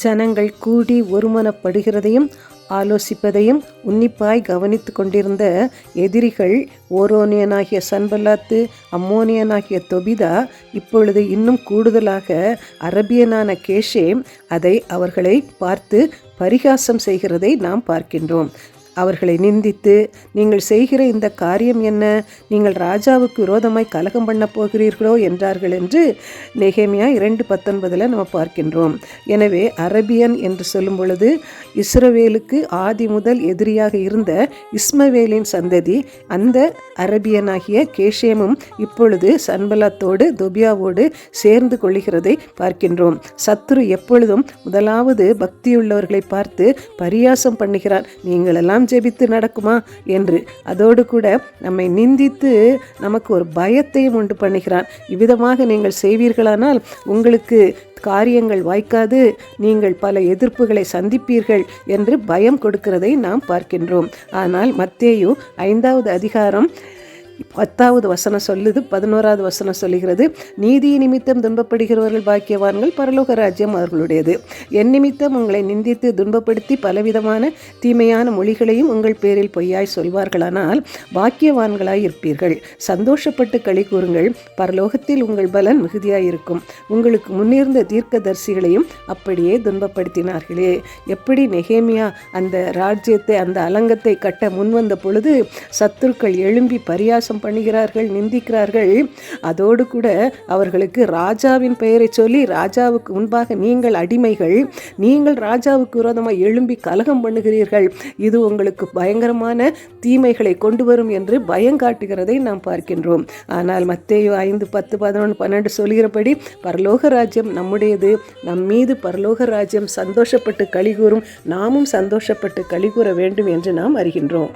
ஜனங்கள் கூடி ஒருமனப்படுகிறதையும் ஆலோசிப்பதையும் உன்னிப்பாய் கவனித்து கொண்டிருந்த எதிரிகள் ஓரோனியனாகிய சன்பல்லாத்து, அம்மோனியனாகிய தொபிதா, இப்பொழுது இன்னும் கூடுதலாக அரபியனான கேஷேம் அதை அவர்களை பார்த்து பரிகாசம் செய்கிறதை நாம் பார்க்கின்றோம். அவர்களை நிந்தித்து, நீங்கள் செய்கிற இந்த காரியம் என்ன? நீங்கள் ராஜாவுக்கு விரோதமாய் கலகம் பண்ண போகிறீர்களோ என்றார்கள் என்று நெகேமியா 2:19 நம்ம பார்க்கின்றோம். எனவே அரபியன் என்று சொல்லும் பொழுது இஸ்ரவேலுக்கு ஆதி முதல் எதிரியாக இருந்த இஸ்மவேலின் சந்ததி, அந்த அரபியனாகிய கேஷேமும் இப்பொழுது சன்பல்லாத்தோடு தொபியாவோடு சேர்ந்து கொள்கிறதை பார்க்கின்றோம். சத்துரு எப்பொழுதும் முதலாவது பக்தியுள்ளவர்களை பார்த்து பரியாசம் பண்ணுகிறான், நீங்களெல்லாம் ஜெபித்து நடக்குமா என்று. அதோடு கூட நம்மை நிந்தித்து நமக்கு ஒரு பயத்தையும் உண்டு பண்ணுகிறான். இவ்விதமாக நீங்கள் செய்வீர்களானால் உங்களுக்கு காரியங்கள் வாய்க்காது, நீங்கள் பல எதிர்ப்புகளை சந்திப்பீர்கள் என்று பயம் கொடுக்கிறதை நாம் பார்க்கின்றோம். ஆனால் மத்தேயு 5வது அதிகாரம் 10வது வசனம் சொல்லுது, 11வது வசனம் சொல்லுகிறது, நீதி நிமித்தம் துன்பப்படுகிறவர்கள் பாக்கியவான்கள், பரலோக ராஜ்யம் அவர்களுடையது. என் நிமித்தம் உங்களை நிந்தித்து துன்பப்படுத்தி பலவிதமான தீமையான மொழிகளையும் உங்கள் பேரில் பொய்யாய் சொல்வார்களானால் பாக்கியவான்களாய் இருப்பீர்கள். சந்தோஷப்பட்டு களி கூறுங்கள், பரலோகத்தில் உங்கள் பலன் மிகுதியாயிருக்கும். உங்களுக்கு முன்னிருந்த தீர்க்கதரிசிகளையும் அப்படியே துன்பப்படுத்தினார்களே. எப்படி நெகேமியா அந்த ராஜ்யத்தை, அந்த அலங்கத்தை கட்ட முன்வந்த பொழுது சத்துருக்கள் எழும்பி பரியாசம் பண்ணுகிறார்கள், நிந்திக்கிறார்கள். அதோடு கூட அவர்களுக்கு ராஜாவின் பெயரை சொல்லி, ராஜாவுக்கு முன்பாக நீங்கள் அடிமைகள், நீங்கள் ராஜாவுக்கு விரோதமாக எழும்பி கலகம் பண்ணுகிறீர்கள், இது உங்களுக்கு பயங்கரமான தீமைகளை கொண்டு வரும் என்று பயங்காட்டுகிறதை நாம் பார்க்கின்றோம். ஆனால் மத்தேயு 5, 10, 11, 12 சொல்கிறபடி பரலோக ராஜ்யம் நம்முடையது. நம் மீது பரலோக ராஜ்யம் சந்தோஷப்பட்டு களி கூறும். நாமும் சந்தோஷப்பட்டு களி கூற வேண்டும் என்று நாம் அறிகின்றோம்.